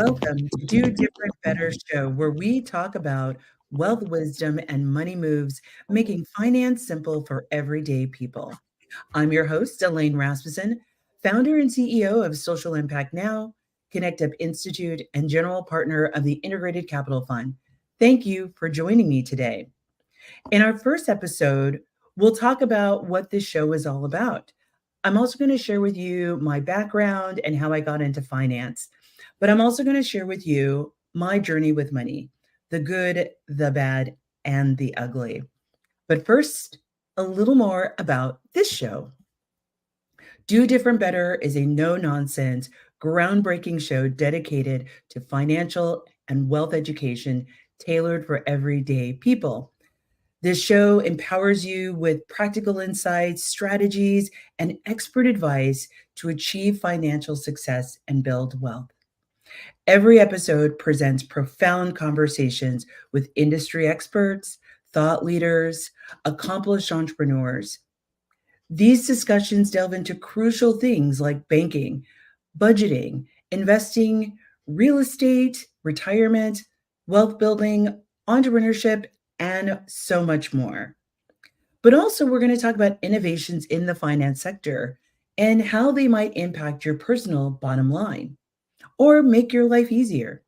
Welcome to Do.Different.Better show, where we talk about wealth wisdom and money moves, making finance simple for everyday people. I'm your host, Elaine Rasmussen, founder and CEO of Social Impact Now, ConnectUP Institute, and general partner of the Integrated Capital Fund. Thank you for joining me today. In our first episode, we'll talk about what this show is all about. I'm also going to share with you my background and how I got into finance. But I'm also going to share with you my journey with money, the good, the bad, and the ugly. But first, a little more about this show. Do Different Better is a no nonsense, groundbreaking show dedicated to financial and wealth education tailored for everyday people. This show empowers you with practical insights, strategies, and expert advice to achieve financial success and build wealth. Every episode presents profound conversations with industry experts, thought leaders, accomplished entrepreneurs. These discussions delve into crucial things like banking, budgeting, investing, real estate, retirement, wealth building, entrepreneurship, and so much more. But also, we're going to talk about innovations in the finance sector and how they might impact your personal bottom line or make your life easier.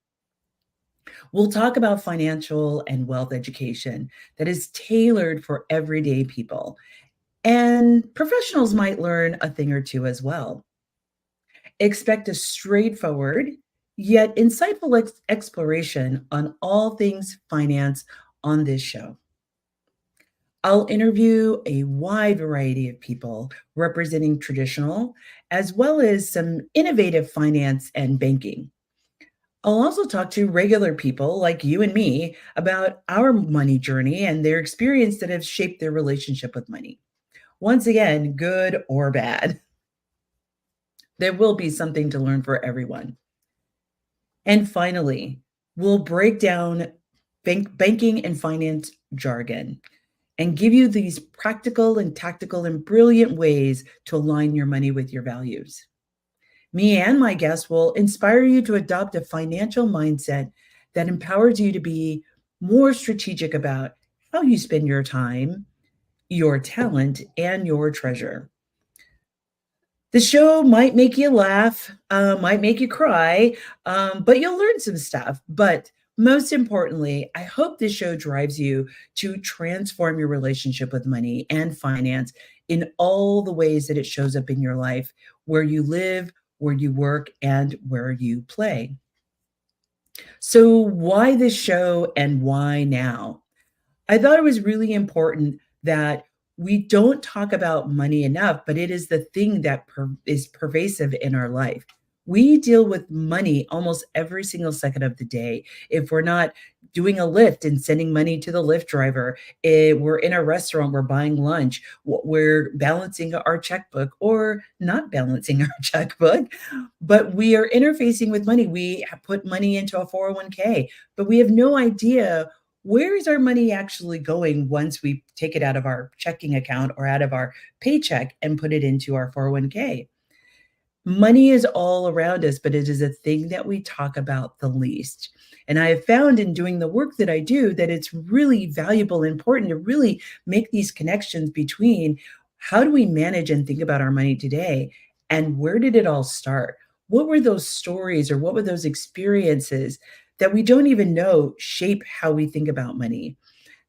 We'll talk about financial and wealth education that is tailored for everyday people, and professionals might learn a thing or two as well. Expect a straightforward yet insightful exploration on all things finance on this show. I'll interview a wide variety of people representing traditional as well as some innovative finance and banking. I'll also talk to regular people like you and me about our money journey and their experience that have shaped their relationship with money. Once again, good or bad, there will be something to learn for everyone. And finally, we'll break down banking and finance jargon and give you these practical and tactical and brilliant ways to align your money with your values. Me and my guests will inspire you to adopt a financial mindset that empowers you to be more strategic about how you spend your time, your talent, and your treasure. The show might make you laugh, might make you cry, but you'll learn some stuff. But most importantly, I hope this show drives you to transform your relationship with money and finance in all the ways that it shows up in your life, where you live, where you work, and where you play. So, why this show and why now? I thought it was really important that we don't talk about money enough, but it is the thing that is pervasive in our life. We deal with money almost every single second of the day. If we're not doing a Lyft and sending money to the Lyft driver, we're in a restaurant, we're buying lunch, we're balancing our checkbook or not balancing our checkbook, but we are interfacing with money. We have put money into a 401k, but we have no idea where is our money actually going once we take it out of our checking account or out of our paycheck and put it into our 401k. Money is all around us, but it is a thing that we talk about the least. And I have found in doing the work that I do that it's really valuable and important to really make these connections between how do we manage and think about our money today and where did it all start? What were those stories or what were those experiences that we don't even know shape how we think about money?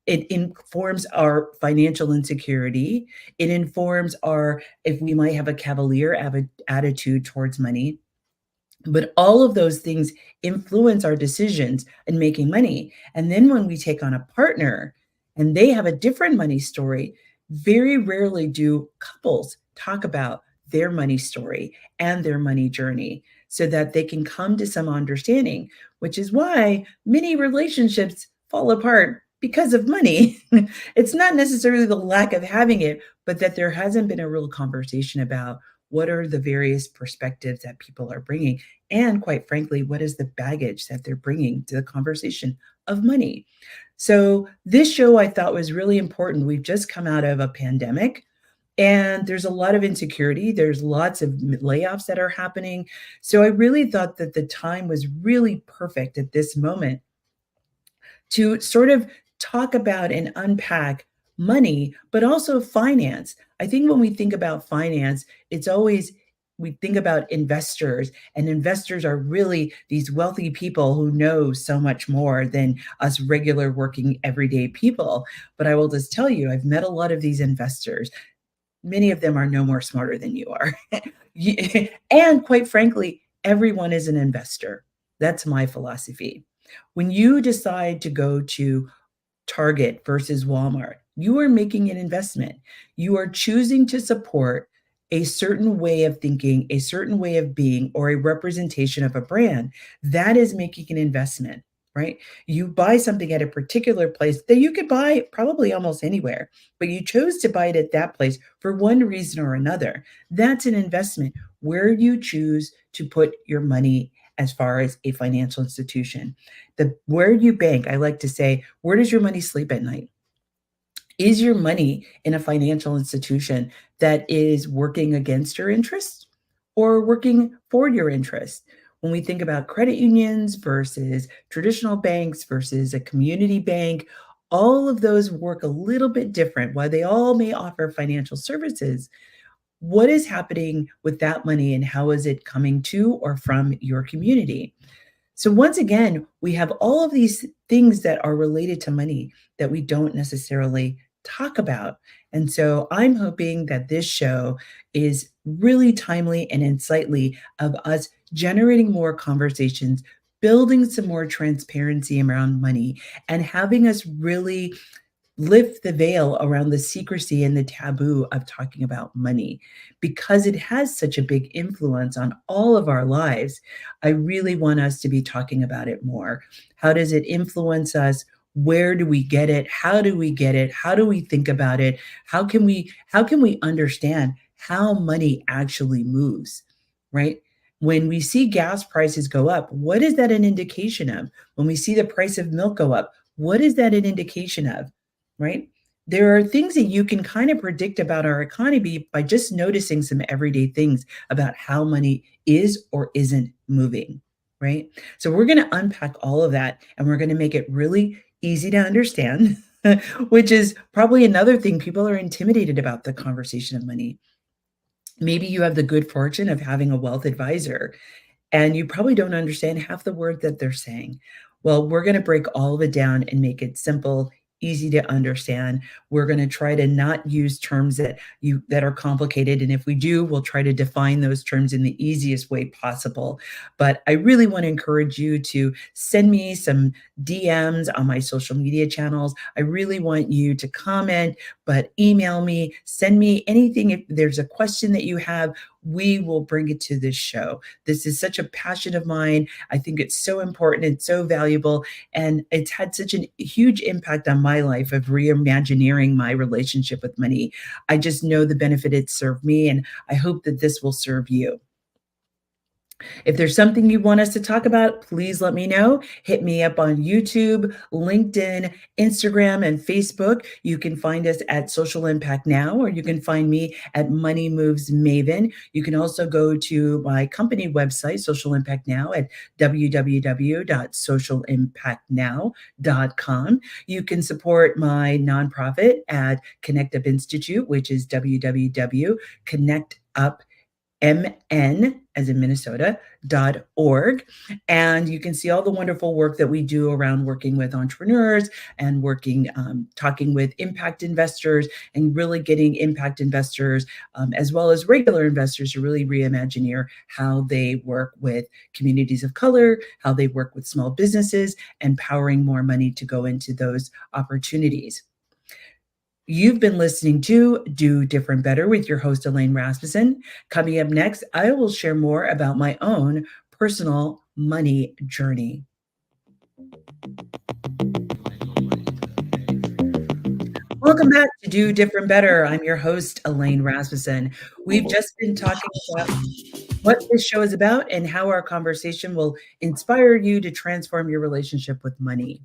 It informs our financial insecurity. It informs if we might have a cavalier attitude towards money. But all of those things influence our decisions in making money. And then when we take on a partner and they have a different money story, very rarely do couples talk about their money story and their money journey so that they can come to some understanding, which is why many relationships fall apart because of money. It's not necessarily the lack of having it, but that there hasn't been a real conversation about what are the various perspectives that people are bringing. And quite frankly, what is the baggage that they're bringing to the conversation of money? So this show I thought was really important. We've just come out of a pandemic. And there's a lot of insecurity. There's lots of layoffs that are happening. So I really thought that the time was really perfect at this moment to sort of talk about and unpack money, but also finance. I think when we think about finance, it's always we think about investors, and investors are really these wealthy people who know so much more than us regular working everyday people. But I will just tell you, I've met a lot of these investors. Many of them are no more smarter than you are. And quite frankly, everyone is an investor. That's my philosophy. When you decide to go to Target versus Walmart, you are making an investment. You are choosing to support a certain way of thinking, a certain way of being, or a representation of a brand. That is making an investment, right? You buy something at a particular place that you could buy probably almost anywhere, but you chose to buy it at that place for one reason or another. That's an investment where you choose to put your money as far as a financial institution. The where you bank, I like to say, where does your money sleep at night? Is your money in a financial institution that is working against your interests or working for your interests? When we think about credit unions versus traditional banks versus a community bank, all of those work a little bit different. While they all may offer financial services, what is happening with that money and how is it coming to or from your community? So once again, we have all of these things that are related to money that we don't necessarily talk about. And so I'm hoping that this show is really timely and insightly of us generating more conversations, building some more transparency around money, and having us really lift the veil around the secrecy and the taboo of talking about money because it has such a big influence on all of our lives. I really want us to be talking about it more. How does it influence us? Where do we get it? How do we get it? How do we think about it? How can we understand how money actually moves, right? When we see gas prices go up, what is that an indication of? When we see the price of milk go up, what is that an indication of? Right? There are things that you can kind of predict about our economy by just noticing some everyday things about how money is or isn't moving, right? So we're going to unpack all of that and we're going to make it really easy to understand, which is probably another thing people are intimidated about the conversation of money. Maybe you have the good fortune of having a wealth advisor and you probably don't understand half the word that they're saying. Well, we're going to break all of it down and make it simple, easy to understand. We're going to try to not use terms that are complicated, and if we do, we'll try to define those terms in the easiest way possible. But I really want to encourage you to send me some DMs on my social media channels. I really want you to comment, but email me, send me anything. If there's a question that you have, we will bring it to this show. This is such a passion of mine. I think it's so important and so valuable. And it's had such a huge impact on my life of reimagineering my relationship with money. I just know the benefit it served me, and I hope that this will serve you. If there's something you want us to talk about, please let me know. Hit me up on YouTube, LinkedIn, Instagram, and Facebook. You can find us at Social Impact Now, or you can find me at Money Moves Maven. You can also go to my company website, Social Impact Now, at www.socialimpactnow.com. You can support my nonprofit at ConnectUP Institute, which is www.connectup mn as in Minnesota.org. And you can see all the wonderful work that we do around working with entrepreneurs and talking with impact investors and really getting impact investors as well as regular investors to really reimagine how they work with communities of color, how they work with small businesses, and powering more money to go into those opportunities. You've been listening to Do Different Better with your host, Elaine Rasmussen. Coming up next, I will share more about my own personal money journey. Welcome back to Do Different Better. I'm your host, Elaine Rasmussen. We've just been talking about what this show is about and how our conversation will inspire you to transform your relationship with money.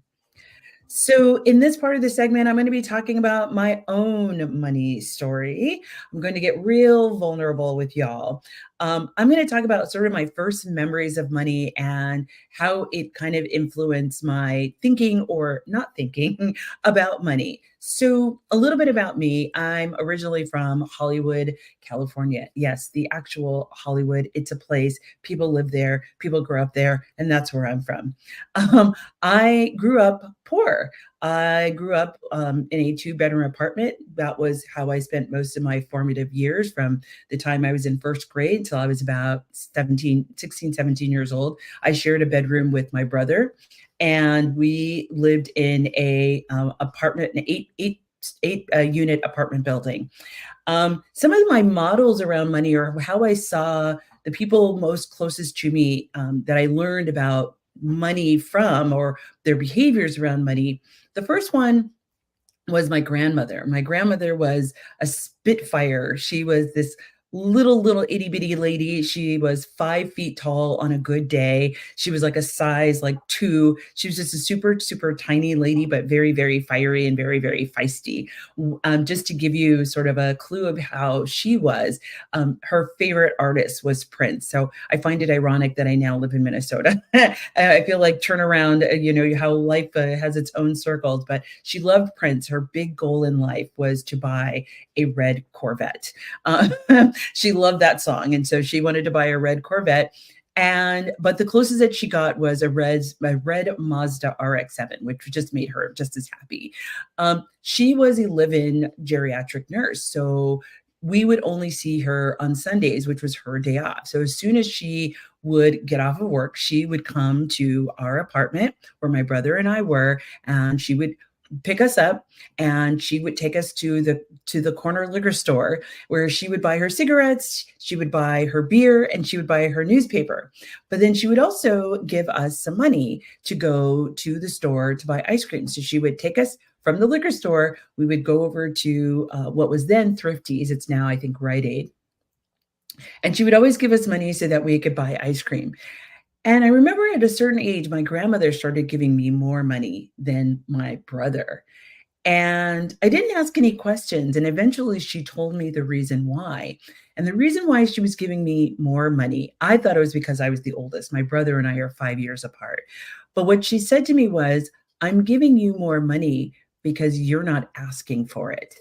So, in this part of the segment, I'm going to be talking about my own money story. I'm going to get real vulnerable with y'all. I'm going to talk about sort of my first memories of money and how it kind of influenced my thinking or not thinking about money. So, a little bit about me. I'm originally from Hollywood, California. Yes, the actual Hollywood. It's a place. People live there, people grow up there, and that's where I'm from. Um, I grew up poor. I grew up in a two-bedroom apartment. That was how I spent most of my formative years from the time I was in first grade till I was about 16, 17 years old. I shared a bedroom with my brother, and we lived in a apartment, an eight unit apartment building. Some of my models around money or how I saw the people most closest to me that I learned about money from or their behaviors around money. The first one was my grandmother. My grandmother was a spitfire. She was this little itty bitty lady. She was 5 feet tall on a good day. She was like a size like two. She was just a super tiny lady, but very fiery and very feisty. Just to give you sort of a clue of how she was, her favorite artist was Prince. So I find it ironic that I now live in Minnesota. I feel like turn around, how life has its own circles, but she loved Prince. Her big goal in life was to buy a red Corvette. Uh, she loved that song. And so she wanted to buy a red Corvette. But the closest that she got was a red Mazda RX-7, which just made her just as happy. She was a live-in geriatric nurse. So we would only see her on Sundays, which was her day off. So as soon as she would get off of work, she would come to our apartment where my brother and I were, and she would pick us up and she would take us to the corner liquor store where she would buy her cigarettes, she would buy her beer, and she would buy her newspaper. But then she would also give us some money to go to the store to buy ice cream. So she would take us from the liquor store. We would go over to what was then Thrifties. It's now, I think, Rite Aid. And she would always give us money so that we could buy ice cream. And I remember at a certain age, my grandmother started giving me more money than my brother. And I didn't ask any questions. And eventually she told me the reason why. And the reason why she was giving me more money, I thought it was because I was the oldest. My brother and I are 5 years apart. But what she said to me was, I'm giving you more money because you're not asking for it.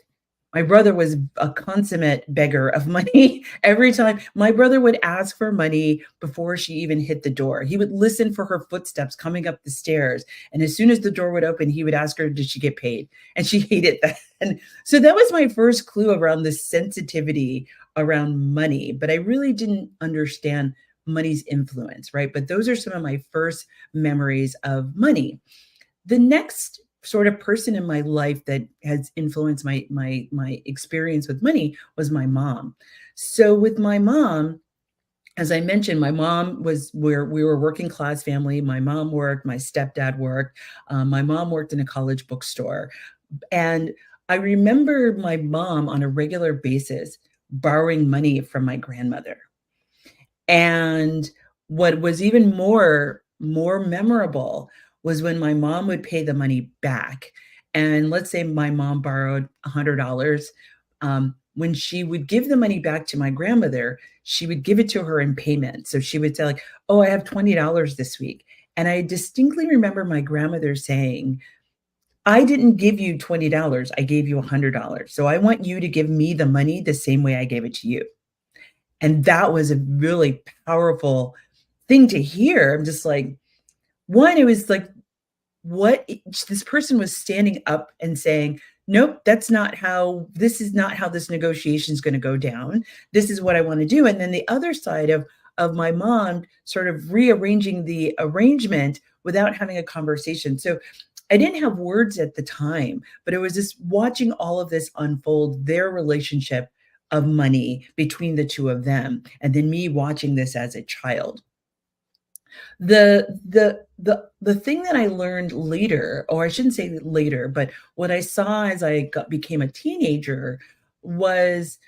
My brother was a consummate beggar of money. Every time my brother would ask for money before she even hit the door, he would listen for her footsteps coming up the stairs. And as soon as the door would open, he would ask her, did she get paid? And she hated that. And so that was my first clue around the sensitivity around money. But I really didn't understand money's influence, right? But those are some of my first memories of money. The next sort of person in my life that has influenced my experience with money was my mom. So with my mom, as I mentioned, my mom was where we were a working class family. My mom worked, my stepdad worked. My mom worked in a college bookstore. And I remember my mom on a regular basis borrowing money from my grandmother. And what was even more memorable was when my mom would pay the money back. And let's say my mom borrowed $100. When she would give the money back to my grandmother, she would give it to her in payment. So she would say, like, oh, I have $20 this week. And I distinctly remember my grandmother saying, I didn't give you $20. I gave you $100. So I want you to give me the money the same way I gave it to you. And that was a really powerful thing to hear. I'm just like, one, it was like, what this person was standing up and saying, nope, this is not how this negotiation is going to go down. This is what I want to do. And then the other side of my mom sort of rearranging the arrangement without having a conversation. So I didn't have words at the time, but it was just watching all of this unfold, their relationship of money between the two of them, and then me watching this as a child. The thing that I learned later, or I shouldn't say later, but what I saw as became a teenager was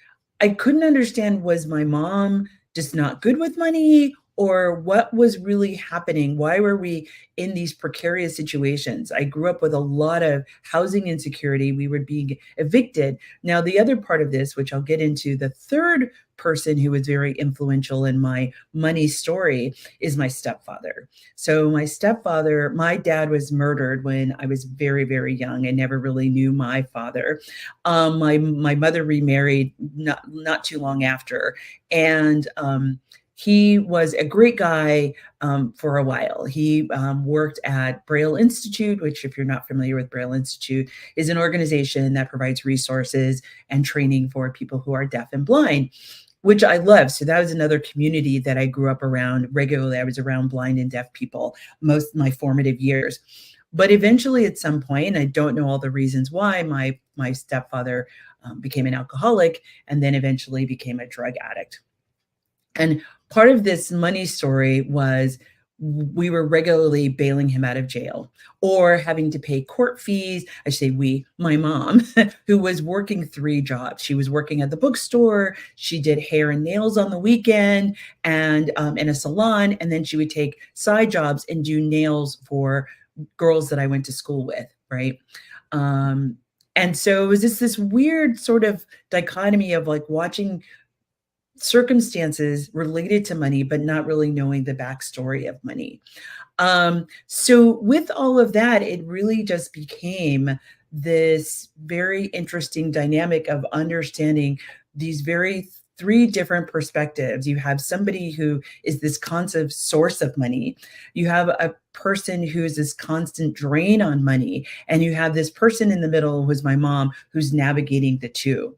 I couldn't understand, was my mom just not good with money, or what was really happening? Why were we in these precarious situations? I grew up with a lot of housing insecurity. We were being evicted. Now, the other part of this, which I'll get into, the third person who was very influential in my money story is my stepfather. So my dad was murdered when I was very, very young. I never really knew my father. My mother remarried not too long after, and he was a great guy for a while. He worked at Braille Institute, which, if you're not familiar with Braille Institute, is an organization that provides resources and training for people who are deaf and blind, which I love. So that was another community that I grew up around regularly. I was around blind and deaf people most of my formative years. But eventually, at some point, I don't know all the reasons why, my stepfather became an alcoholic and then eventually became a drug addict. And part of this money story was we were regularly bailing him out of jail or having to pay court fees. I say we, my mom, who was working 3 jobs. She was working at the bookstore. She did hair and nails on the weekend and in a salon. And then she would take side jobs and do nails for girls that I went to school with, right? And so it was just this weird sort of dichotomy of like watching circumstances related to money, but not really knowing the backstory of money. So with all of that, it really just became this very interesting dynamic of understanding these very 3 different perspectives. You have somebody who is this constant source of money. You have a person who is this constant drain on money. And you have this person in the middle, who's my mom, who's navigating the two.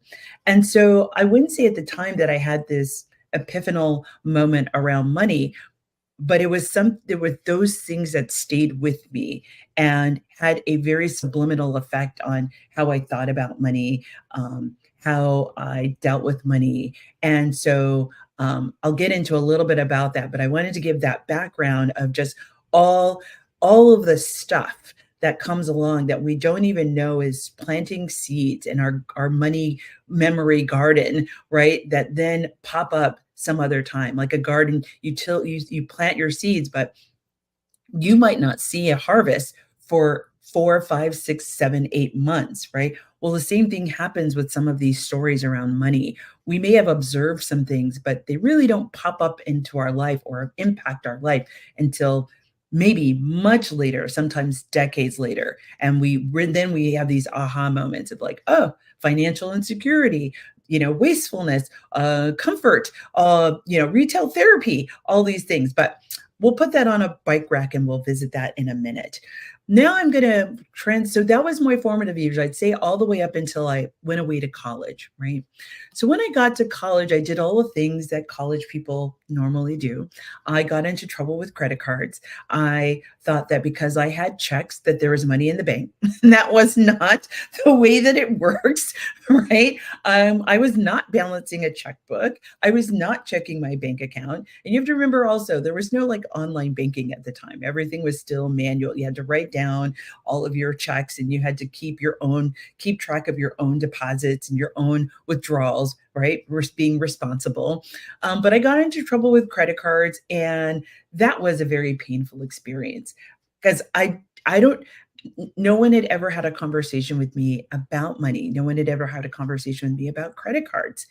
And so I wouldn't say at the time that I had this epiphanal moment around money, but there were those things that stayed with me and had a very subliminal effect on how I thought about money, how I dealt with money. And so I'll get into a little bit about that, but I wanted to give that background of just all all of the stuff that comes along that we don't even know is planting seeds in our money memory garden, right? That then pop up some other time, like a garden. You plant your seeds, but you might not see a harvest for 4, 5, 6, 7, 8 months, right? Well, the same thing happens with some of these stories around money. We may have observed some things, but they really don't pop up into our life or impact our life until maybe much later, sometimes decades later. And then we have these aha moments of like, oh, financial insecurity, wastefulness, comfort, retail therapy, all these things. But we'll put that on a bike rack and we'll visit that in a minute. Now I'm going to so that was my formative years, I'd say all the way up until I went away to college, right? So when I got to college, I did all the things that college people normally do. I got into trouble with credit cards. I thought that because I had checks that there was money in the bank. And that was not the way that it works, right? I was not balancing a checkbook. I was not checking my bank account. And you have to remember also, there was no like online banking at the time. Everything was still manual. You had to write down all of your checks and you had to keep track of your own deposits and your own withdrawals, right? We're being responsible. But I got into trouble with credit cards, and that was a very painful experience because no one had ever had a conversation with me about money. No one had ever had a conversation with me about credit cards.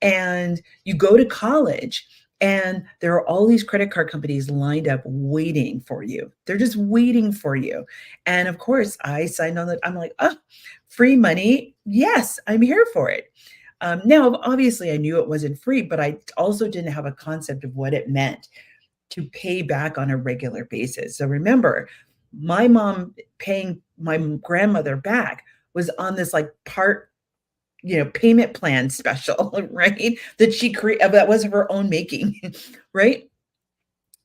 And you go to college and there are all these credit card companies lined up waiting for you. They're just waiting for you. And of course, I signed on that. I'm like, oh, free money. Yes, I'm here for it. Now, obviously, I knew it wasn't free, but I also didn't have a concept of what it meant to pay back on a regular basis. So remember, my mom paying my grandmother back was on this like payment plan special, right? That she created, that was of her own making, right?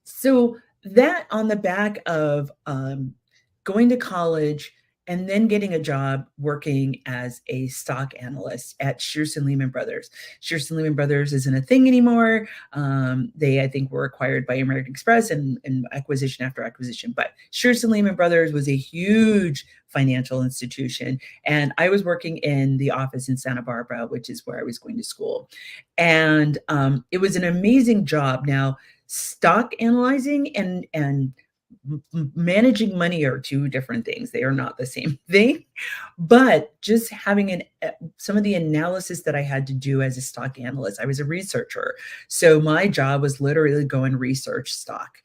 So that on the back of going to college and then getting a job working as a stock analyst at Shearson Lehman Brothers. Shearson Lehman Brothers isn't a thing anymore. They, I think, were acquired by American Express and acquisition after acquisition. But Shearson Lehman Brothers was a huge financial institution. And I was working in the office in Santa Barbara, which is where I was going to school. And it was an amazing job. Now, stock analyzing and managing money are two different things. They are not the same thing. But just having some of the analysis that I had to do as a stock analyst, I was a researcher. So my job was literally go and research stock.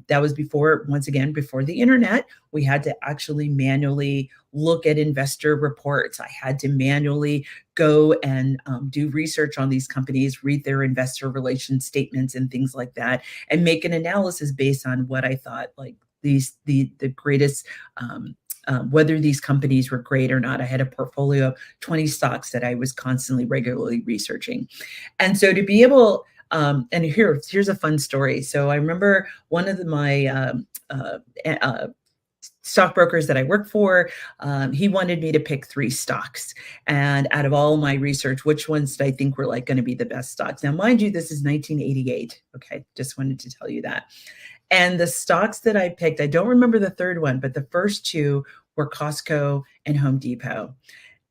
That was before, once again, before the internet. We had to actually manually look at investor reports. I had to manually go and do research on these companies, read their investor relations statements and things like that, and make an analysis based on what I thought like the greatest whether these companies were great or not. I had a portfolio of 20 stocks that I was constantly, regularly researching. And so to be able, and here's a fun story. So I remember one of my stockbrokers that I worked for, he wanted me to pick 3 stocks. And out of all my research, which ones did I think were like going to be the best stocks? Now, mind you, this is 1988. Okay, just wanted to tell you that. And the stocks that I picked, I don't remember the third one, but the first 2 were Costco and Home Depot.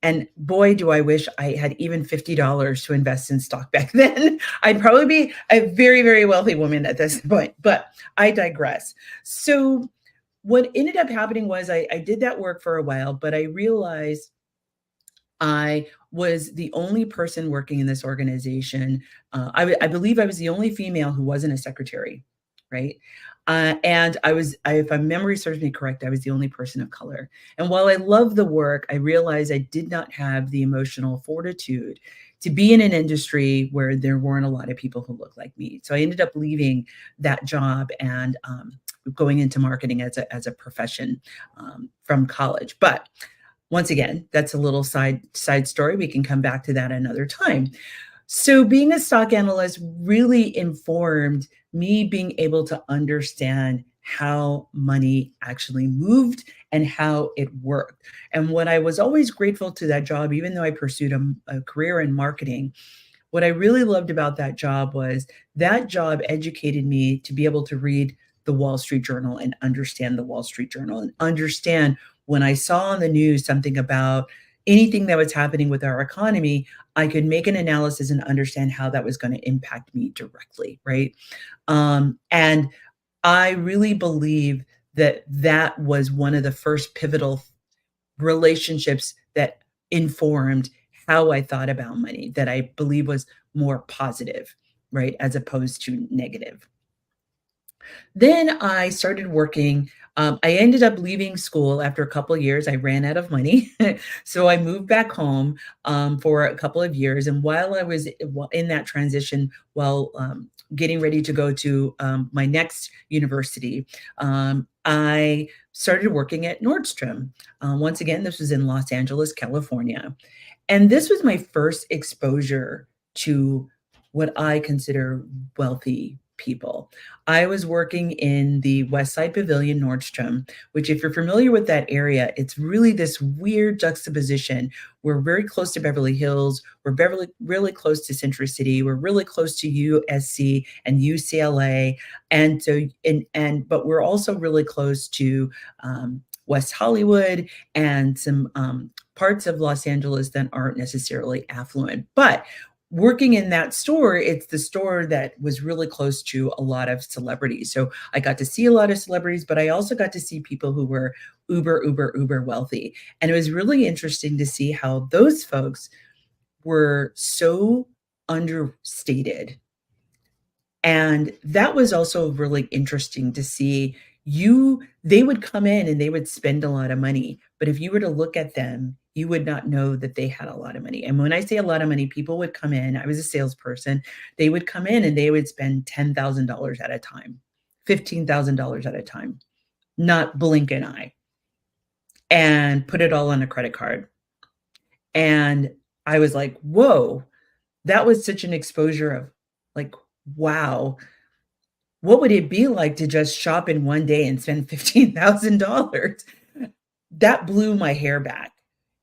And boy, do I wish I had even $50 to invest in stock back then. I'd probably be a very, very wealthy woman at this point, but I digress. So what ended up happening was I did that work for a while, but I realized I was the only person working in this organization. I believe I was the only female who wasn't a secretary, right? And if my memory serves me correct, I was the only person of color. And while I love the work, I realized I did not have the emotional fortitude to be in an industry where there weren't a lot of people who looked like me. So I ended up leaving that job and going into marketing as a profession from college. But once again, that's a little side story. We can come back to that another time. So being a stock analyst really informed me being able to understand how money actually moved and how it worked. And what I was always grateful to that job, even though I pursued a career in marketing, what I really loved about that job was that job educated me to be able to read the Wall Street Journal and understand the Wall Street Journal and understand when I saw on the news something about anything that was happening with our economy, I could make an analysis and understand how that was going to impact me directly, right? And I really believe that that was one of the first pivotal relationships that informed how I thought about money, that I believe was more positive, right, as opposed to negative. Then I started working. I ended up leaving school after a couple of years. I ran out of money. So I moved back home for a couple of years. And while I was in that transition, while getting ready to go to my next university, I started working at Nordstrom. Once again, this was in Los Angeles, California. And this was my first exposure to what I consider wealthy people. I was working in the West Side Pavilion, Nordstrom, which, if you're familiar with that area, it's really this weird juxtaposition. We're very close to Beverly Hills. We're really close to Century City. We're really close to USC and UCLA, and so but we're also really close to West Hollywood and some parts of Los Angeles that aren't necessarily affluent, but working in that store, it's the store that was really close to a lot of celebrities. So I got to see a lot of celebrities, but I also got to see people who were uber wealthy. And it was really interesting to see how those folks were so understated. And that was also really interesting to see. They would come in and they would spend a lot of money, but if you were to look at them, you would not know that they had a lot of money. And when I say a lot of money, people would come in, I was a salesperson, they would come in and they would spend $10,000 at a time, $15,000 at a time, not blink an eye, and put it all on a credit card. And I was like, whoa, that was such an exposure of like, wow, what would it be like to just shop in one day and spend $15,000? That blew my hair back.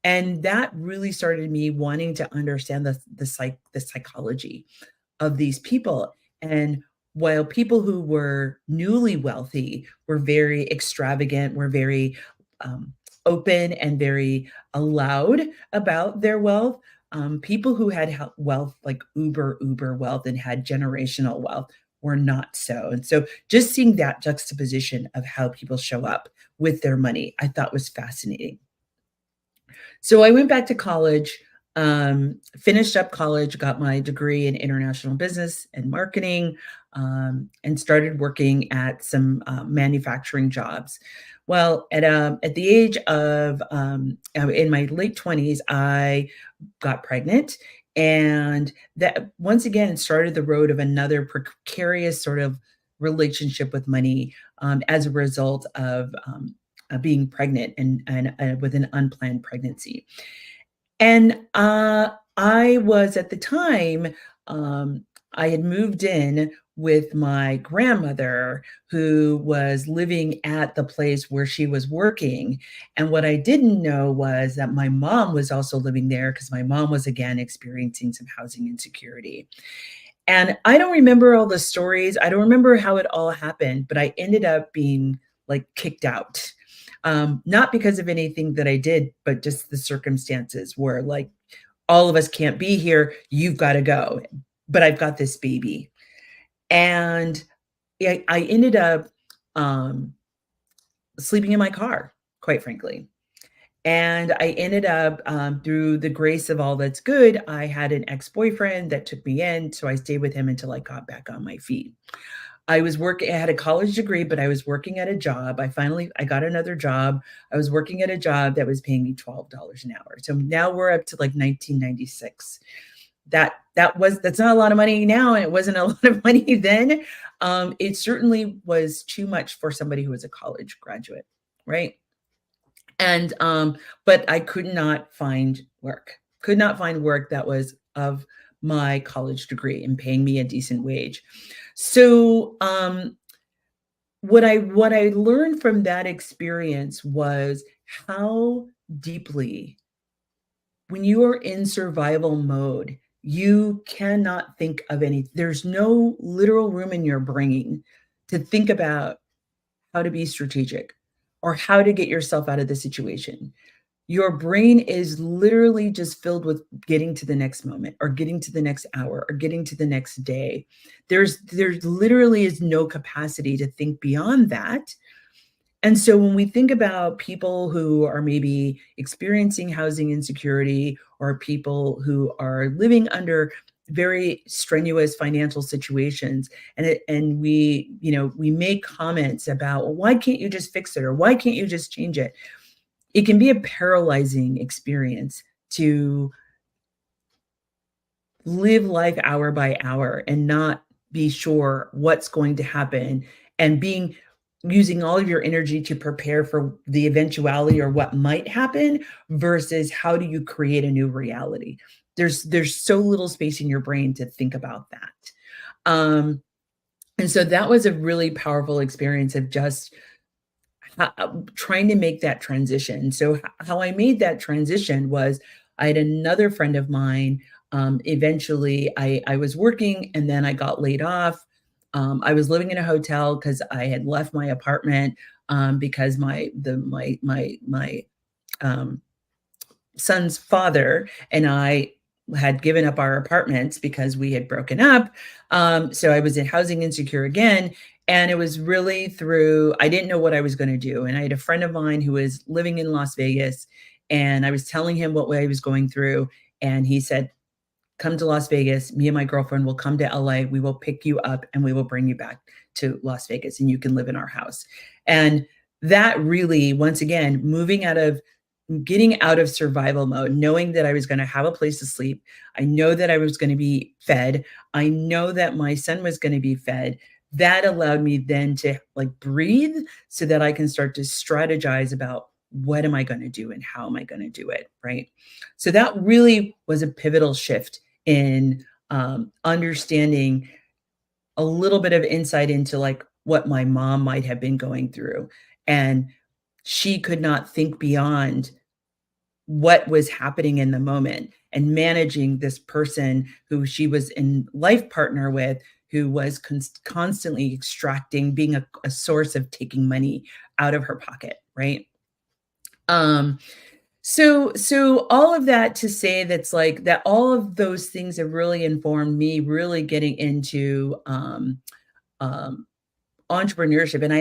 And that really started me wanting to understand the psychology of these people. And while people who were newly wealthy were very extravagant, were very open and very loud about their wealth, people who had wealth, like uber wealth and had generational wealth, or not so. And so just seeing that juxtaposition of how people show up with their money, I thought was fascinating. So I went back to college, finished up college, got my degree in international business and marketing, and started working at some manufacturing jobs. Well, at the age of in my late 20s, I got pregnant, and that once again started the road of another precarious sort of relationship with money, as a result of being pregnant and with an unplanned pregnancy. And I was at the time, um, I had moved in with my grandmother who was living at the place where she was working. And what I didn't know was that my mom was also living there because my mom was again experiencing some housing insecurity. And I don't remember all the stories. I don't remember how it all happened, but I ended up being like kicked out. Not because of anything that I did, but just the circumstances where like all of us can't be here. You've got to go. But I've got this baby. And I ended up um, sleeping in my car, quite frankly. And I ended up, through the grace of all that's good, I had an ex boyfriend that took me in. So I stayed with him until I got back on my feet. I was working, I had a college degree, but I was working at a job. I got another job. I was working at a job that was paying me $12 an hour. So now we're up to like 1996. That's not a lot of money now, and it wasn't a lot of money then. It certainly was too much for somebody who was a college graduate, right? And but I could not find work. Could not find work that was of my college degree and paying me a decent wage. So what I learned from that experience was how deeply, when you are in survival mode, you cannot think of any. There's no literal room in your brain to think about how to be strategic or how to get yourself out of the situation. Your brain is literally just filled with getting to the next moment or getting to the next hour or getting to the next day. There's literally is no capacity to think beyond that. And so when we think about people who are maybe experiencing housing insecurity or people who are living under very strenuous financial situations, and we make comments about, well, why can't you just fix it, or why can't you just change it? It can be a paralyzing experience to live life hour by hour and not be sure what's going to happen, and using all of your energy to prepare for the eventuality or what might happen versus how do you create a new reality. There's so little space in your brain to think about that. And so that was a really powerful experience of just trying to make that transition. So how I made that transition was, I had another friend of mine. Eventually, I was working and then I got laid off. I was living in a hotel because I had left my apartment, because my um, son's father and I had given up our apartments because we had broken up. So I was in housing insecure again. And it was really through, I didn't know what I was going to do. And I had a friend of mine who was living in Las Vegas, and I was telling him what I was going through. And he said, come to Las Vegas. Me and my girlfriend will come to LA. We will pick you up and we will bring you back to Las Vegas and you can live in our house. And that really, once again, getting out of survival mode, knowing that I was going to have a place to sleep. I know that I was going to be fed. I know that my son was going to be fed. That allowed me then to like breathe so that I can start to strategize about what am I going to do and how am I going to do it. Right. So that really was a pivotal shift in understanding a little bit of insight into like what my mom might have been going through. And she could not think beyond what was happening in the moment, and managing this person who she was in life partner with, who was constantly extracting, being a source of taking money out of her pocket, right? Um, so all of that to say that's like that all of those things have really informed me really getting into um, entrepreneurship. And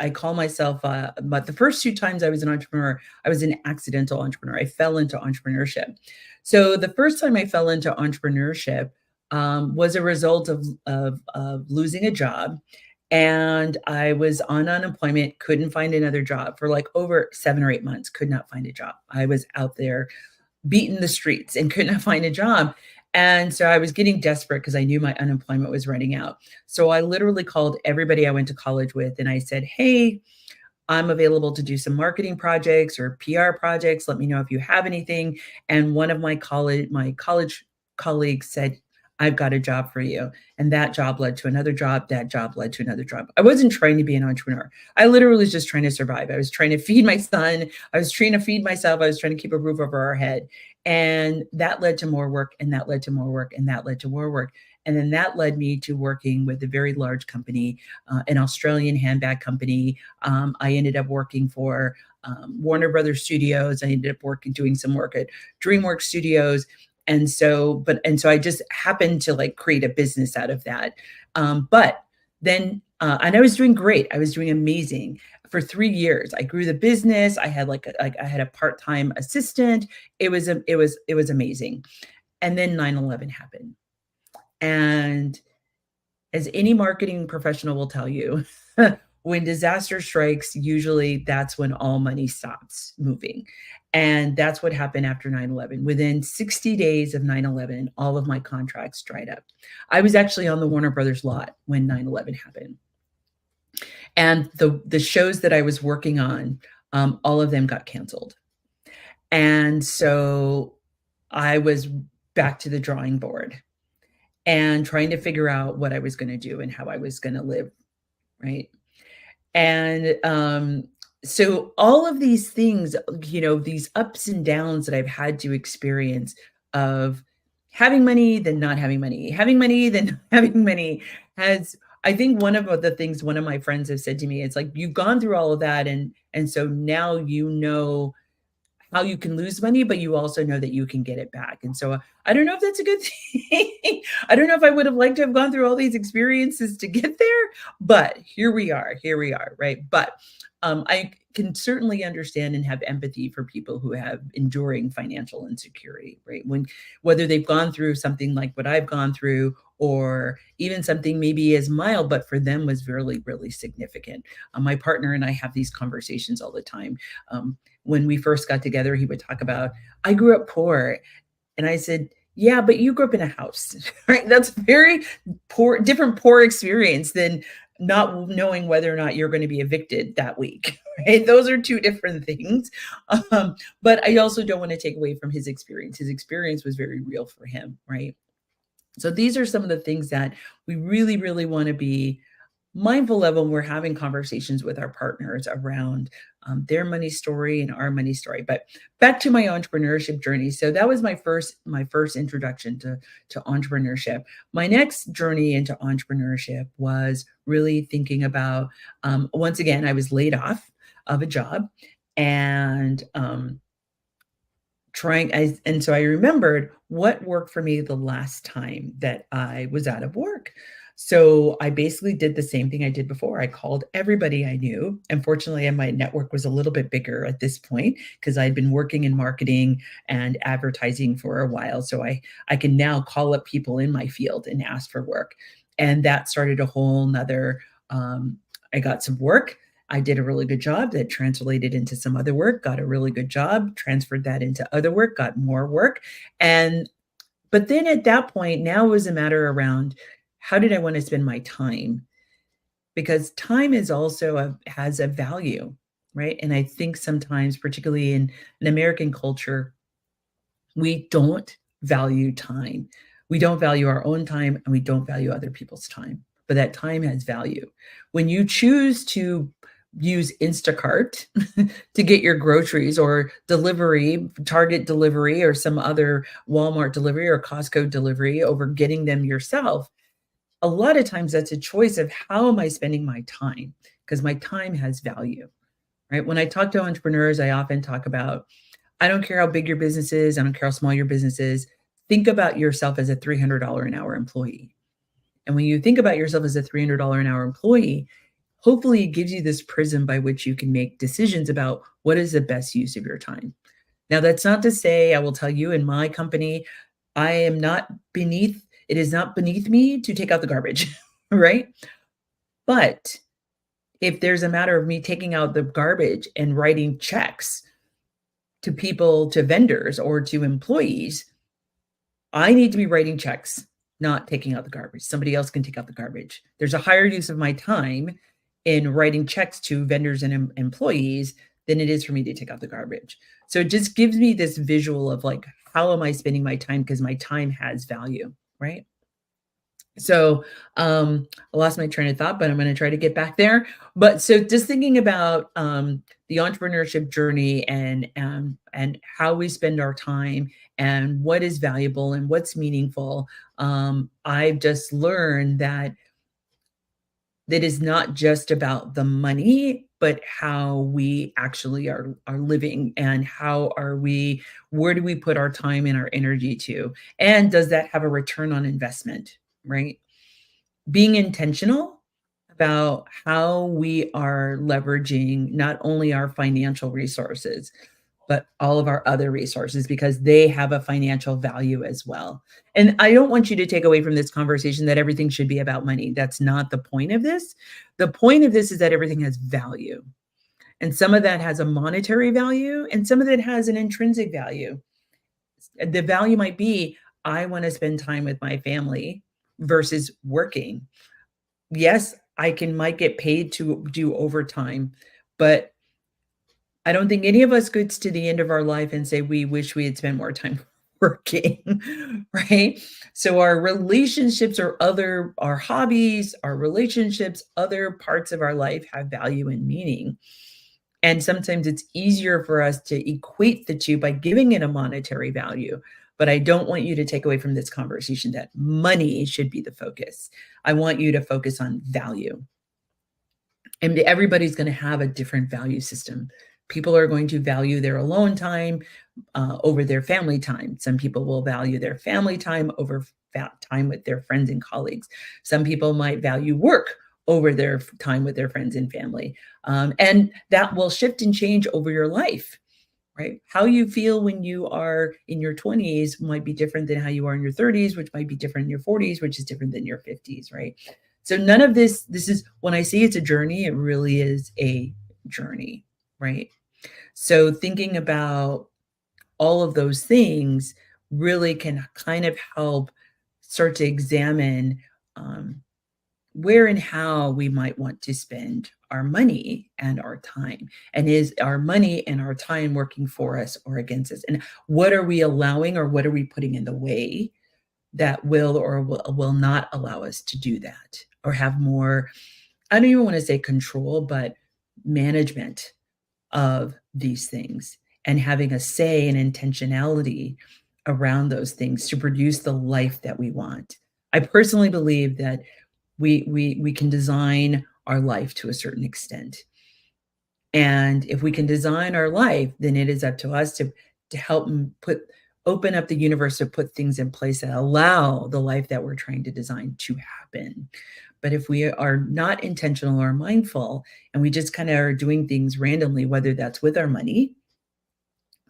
I call myself, but the first two times I was an entrepreneur, I was an accidental entrepreneur. I fell into entrepreneurship. So the first time I fell into entrepreneurship was a result of losing a job. And I was on unemployment, couldn't find another job for like over 7 or 8 months, could not find a job. I was out there beating the streets and could not find a job. And so I was getting desperate because I knew my unemployment was running out. So I literally called everybody I went to college with and I said, "Hey, I'm available to do some marketing projects or PR projects. Let me know if you have anything." And one of my college colleagues said, "I've got a job for you." And that job led to another job. That job led to another job. I wasn't trying to be an entrepreneur. I literally was just trying to survive. I was trying to feed my son. I was trying to feed myself. I was trying to keep a roof over our head. And that led to more work, and that led to more work, and that led to more work. And then that led me to working with a very large company, an Australian handbag company. I ended up working for Warner Brothers Studios. I ended up doing some work at DreamWorks Studios. And so I just happened to like create a business out of that. But then, and I was doing great. I was doing amazing for 3 years. I grew the business. I had I had a part-time assistant. It was amazing. And then 9/11 happened. And as any marketing professional will tell you, when disaster strikes, usually that's when all money stops moving. And that's what happened after 9/11. Within 60 days of 9/11, all of my contracts dried up. I was actually on the Warner Brothers lot when 9/11 happened. And the shows that I was working on, all of them got canceled. And so I was back to the drawing board and trying to figure out what I was going to do and how I was going to live, right? And so all of these things, these ups and downs that I've had to experience of having money, then not having money, then not having money has, I think one of the things one of my friends have said to me, it's like, you've gone through all of that. And so now you know how you can lose money, but you also know that you can get it back. And so I don't know if that's a good thing. I don't know if I would have liked to have gone through all these experiences to get there, but here we are, right? But I can certainly understand and have empathy for people who have enduring financial insecurity, right? Whether they've gone through something like what I've gone through, or even something maybe as mild, but for them was really, really significant. My partner and I have these conversations all the time. When we first got together, he would talk about, I grew up poor. And I said, yeah, but you grew up in a house, right? That's very different poor experience than not knowing whether or not you're going to be evicted that week, right? Those are two different things. But I also don't want to take away from his experience. His experience was very real for him, right? So these are some of the things that we really, really want to be mindful of when we're having conversations with our partners around their money story and our money story. But back to my entrepreneurship journey. So that was my first introduction to entrepreneurship. My next journey into entrepreneurship was really thinking about, once again, I was laid off of a job, and and so I remembered what worked for me the last time that I was out of work. So I basically did the same thing I did before. I called everybody I knew. Unfortunately, and my network was a little bit bigger at this point because I'd been working in marketing and advertising for a while. So I can now call up people in my field and ask for work. And that started a whole nother, I got some work. I did a really good job that translated into some other work, got a really good job, transferred that into other work, got more work. But then at that point, now it was a matter around, how did I want to spend my time? Because time is also has a value, right? And I think sometimes, particularly in an American culture, we don't value time. We don't value our own time, and we don't value other people's time. But that time has value. When you choose to use Instacart to get your groceries, or delivery, Target delivery, or some other Walmart delivery or Costco delivery over getting them yourself, a lot of times that's a choice of, how am I spending my time? Because my time has value, right? When I talk to entrepreneurs, I often talk about, I don't care how big your business is, I don't care how small your business is. Think about yourself as a $300 an hour employee. And when you think about yourself as a $300 an hour employee, hopefully it gives you this prism by which you can make decisions about what is the best use of your time. Now, that's not to say I will tell you in my company, I am not beneath it is not beneath me to take out the garbage, right? But if there's a matter of me taking out the garbage and writing checks to people, to vendors or to employees, I need to be writing checks, not taking out the garbage. Somebody else can take out the garbage. There's a higher use of my time in writing checks to vendors and employees than it is for me to take out the garbage. So it just gives me this visual of like, how am I spending my time? Because my time has value, right? So I lost my train of thought, but I'm going to try to get back there. But so just thinking about the entrepreneurship journey and how we spend our time and what is valuable and what's meaningful, I've just learned that that is not just about the money, but how we actually are living and how are we, where do we put our time and our energy to? And does that have a return on investment, right? Being intentional about how we are leveraging not only our financial resources, but all of our other resources because they have a financial value as well. And I don't want you to take away from this conversation that everything should be about money. That's not the point of this. The point of this is that everything has value. And some of that has a monetary value and some of it has an intrinsic value. The value might be I want to spend time with my family versus working. Yes, I can might get paid to do overtime, but I don't think any of us gets to the end of our life and say we wish we had spent more time working, right? So our relationships or other our hobbies, our relationships, other parts of our life have value and meaning. And sometimes it's easier for us to equate the two by giving it a monetary value. But I don't want you to take away from this conversation that money should be the focus. I want you to focus on value. And everybody's going to have a different value system. People are going to value their alone time over their family time. Some people will value their family time over time with their friends and colleagues. Some people might value work over their time with their friends and family. And that will shift and change over your life, right? How you feel when you are in your 20s might be different than how you are in your 30s, which might be different in your 40s, which is different than your 50s, right? So none of this is when I say it's a journey, it really is a journey, right? So thinking about all of those things really can kind of help start to examine where and how we might want to spend our money and our time. And is our money and our time working for us or against us? And what are we allowing or what are we putting in the way that will or will not allow us to do that or have more, I don't even want to say control, but management of these things and having a say and intentionality around those things to produce the life that we want. I personally believe that we can design our life to a certain extent. And if we can design our life, then it is up to us to help open up the universe to put things in place that allow the life that we're trying to design to happen. But if we are not intentional or mindful and we just kind of are doing things randomly, whether that's with our money,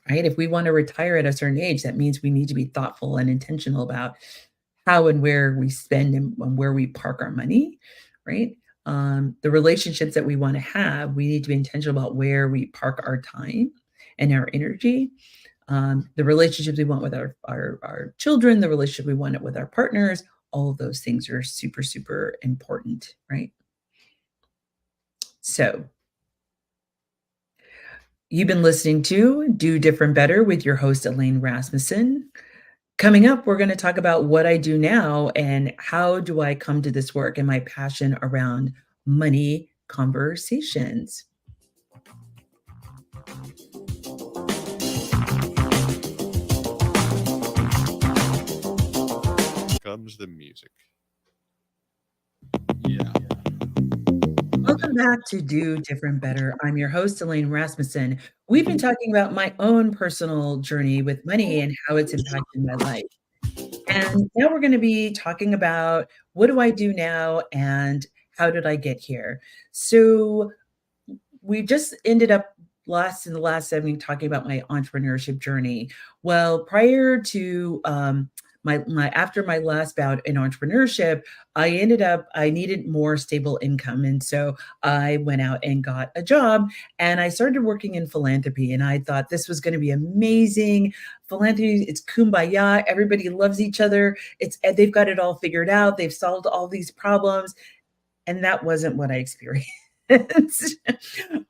right? If we want to retire at a certain age, that means we need to be thoughtful and intentional about how and where we spend and where we park our money, right? The relationships that we want to have, we need to be intentional about where we park our time and our energy. The relationships we want with our children, the relationship we want with our partners, all of those things are super, super important, right? So you've been listening to Do Different Better with your host, Elaine Rasmussen. Coming up, we're going to talk about what I do now and how do I come to this work and my passion around money conversations. Comes the music. Yeah. Welcome back to Do Different Better. I'm your host, Elaine Rasmussen. We've been talking about my own personal journey with money and how it's impacted my life. And now we're going to be talking about what do I do now and how did I get here? So, we just ended up in the last segment talking about my entrepreneurship journey. Well, prior to my after my last bout in entrepreneurship, I needed more stable income, and so I went out and got a job, and I started working in philanthropy, and I thought this was going to be amazing. Philanthropy, it's kumbaya, everybody loves each other. They've got it all figured out. They've solved all these problems, and that wasn't what I experienced.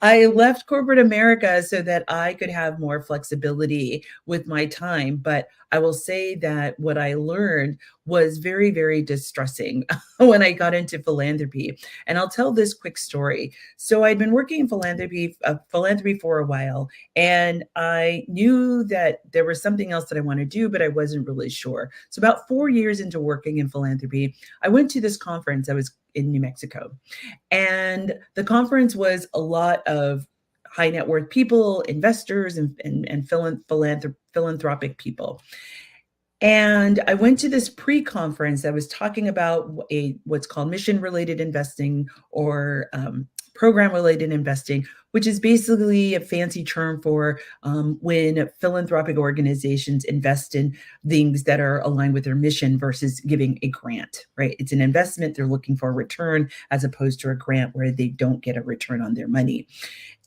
I left corporate America so that I could have more flexibility with my time. But I will say that what I learned was very, very distressing when I got into philanthropy. And I'll tell this quick story. So I'd been working in philanthropy for a while, and I knew that there was something else that I wanted to do, but I wasn't really sure. So about 4 years into working in philanthropy, I went to this conference. I was in New Mexico. And the conference was a lot of high net worth people, investors, and philanthropic people. And I went to this pre-conference that was talking about what's called mission-related investing or program-related investing, which is basically a fancy term for when philanthropic organizations invest in things that are aligned with their mission versus giving a grant, right? It's an investment. They're looking for a return as opposed to a grant where they don't get a return on their money.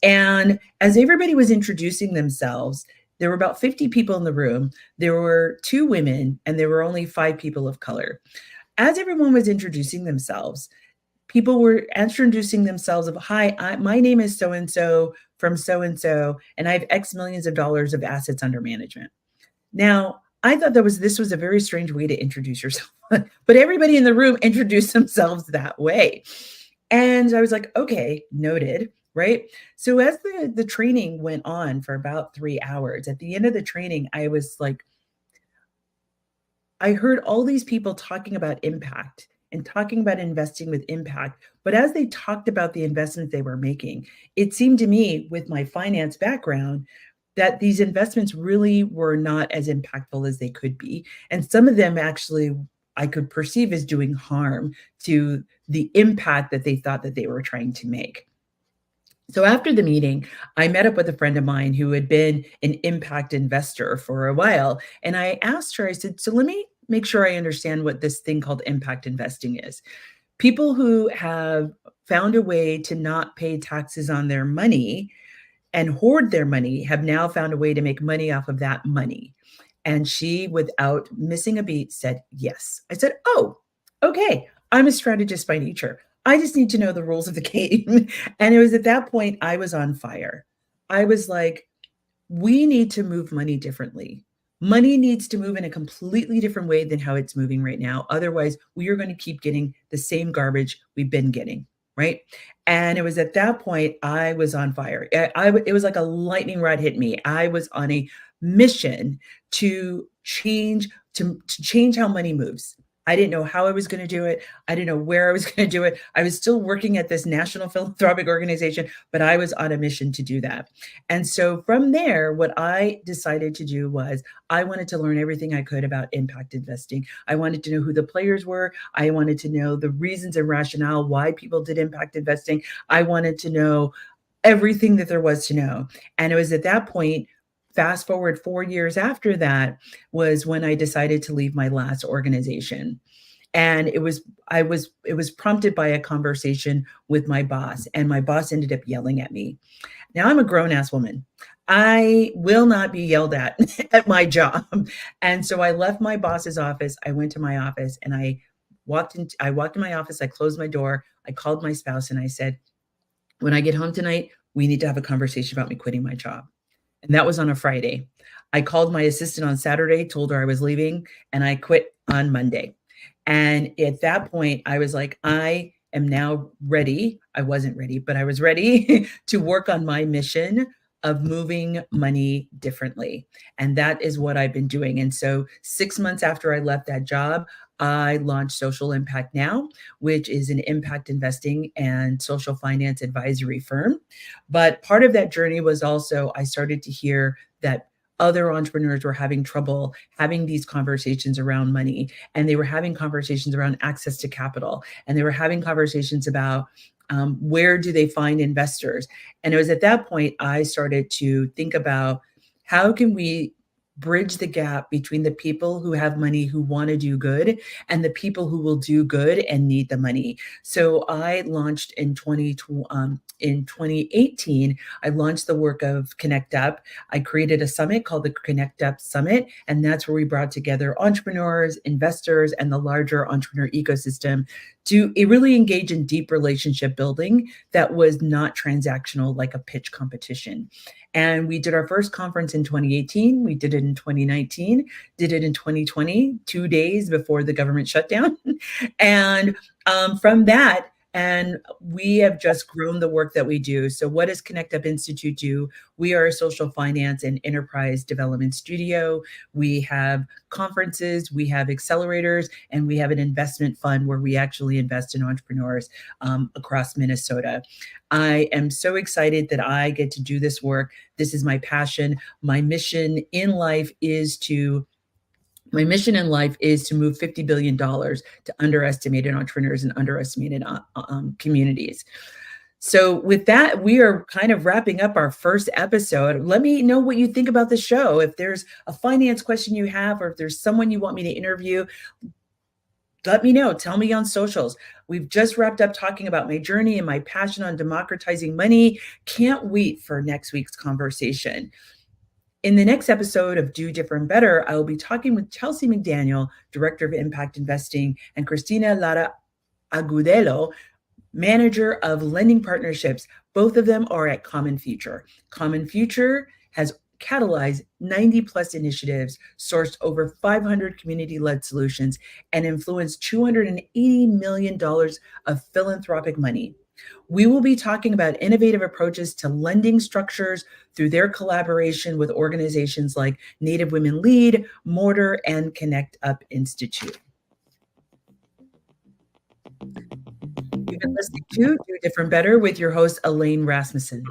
And as everybody was introducing themselves, there were about 50 people in the room. There were 2 women, and there were only 5 people of color. As everyone was introducing themselves, people were introducing themselves of, "Hi, my name is so and so from so and so, and I have X millions of dollars of assets under management." Now, I thought this was a very strange way to introduce yourself, but everybody in the room introduced themselves that way. And I was like, okay, noted, right? So as the training went on for about 3 hours, at the end of the training, I was like, I heard all these people talking about impact and talking about investing with impact. But as they talked about the investments they were making, it seemed to me, with my finance background, that these investments really were not as impactful as they could be. And some of them actually I could perceive as doing harm to the impact that they thought that they were trying to make. So after the meeting, I met up with a friend of mine who had been an impact investor for a while. And I asked her, I said, so let me make sure I understand what this thing called impact investing is. People who have found a way to not pay taxes on their money and hoard their money have now found a way to make money off of that money. And she, without missing a beat, said, yes. I said, oh, okay. I'm a strategist by nature. I just need to know the rules of the game. And it was at that point I was on fire. I was like, we need to move money differently. Money needs to move in a completely different way than how it's moving right now. Otherwise, we are going to keep getting the same garbage we've been getting, right? And it was at that point I was on fire. It was like a lightning rod hit me. I was on a mission to change how money moves. I didn't know how I was going to do it. I didn't know where I was going to do it. I was still working at this national philanthropic organization, but I was on a mission to do that. And so from there, what I decided to do was I wanted to learn everything I could about impact investing. I wanted to know who the players were. I wanted to know the reasons and rationale why people did impact investing. I wanted to know everything that there was to know. And it was at that point, fast forward 4 years after that, was when I decided to leave my last organization. And it was prompted by a conversation with my boss, and my boss ended up yelling at me. Now I'm a grown ass woman. I will not be yelled at at my job. And so I left my boss's office. I went to my office and I walked in my office, I closed my door, I called my spouse and I said, when I get home tonight, we need to have a conversation about me quitting my job. And that was on a Friday. I called my assistant on Saturday, told her I was leaving, and I quit on Monday. And at that point, I was like, I am now ready. I wasn't ready, but I was ready to work on my mission of moving money differently. And that is what I've been doing. And so 6 months after I left that job, I launched Social Impact Now, which is an impact investing and social finance advisory firm. But part of that journey was also I started to hear that other entrepreneurs were having trouble having these conversations around money, and they were having conversations around access to capital, and they were having conversations about where do they find investors. And it was at that point I started to think about how can we bridge the gap between the people who have money who want to do good and the people who will do good and need the money. So I launched in 2018. I launched the work of ConnectUP. I created a summit called the ConnectUP Summit, and that's where we brought together entrepreneurs, investors, and the larger entrepreneur ecosystem to really engage in deep relationship building that was not transactional like a pitch competition. And we did our first conference in 2018. We did it in 2019, did it in 2020, 2 days before the government shutdown. And from that, and we have just grown the work that we do. So, what does ConnectUp Institute do? We are a social finance and enterprise development studio. We have conferences, we have accelerators, and we have an investment fund where we actually invest in entrepreneurs across Minnesota. I am so excited that I get to do this work. This is my passion. My mission in life is to move $50 billion to underestimated entrepreneurs and underestimated communities. So, with that, we are kind of wrapping up our first episode. Let me know what you think about the show. If there's a finance question you have, or if there's someone you want me to interview, let me know. Tell me on socials. We've just wrapped up talking about my journey and my passion on democratizing money. Can't wait for next week's conversation. In the next episode of Do.Different.Better, I will be talking with Chelsea McDaniel, Director of Impact Investing, and Christina Lara Agudelo, Manager of Lending Partnerships. Both of them are at Common Future. Common Future has catalyzed 90 plus initiatives, sourced over 500 community-led solutions, and influenced $280 million of philanthropic money. We will be talking about innovative approaches to lending structures through their collaboration with organizations like Native Women Lead, Mortar, and ConnectUP Institute. You've been listening to Do Different Better with your host, Elaine Rasmussen.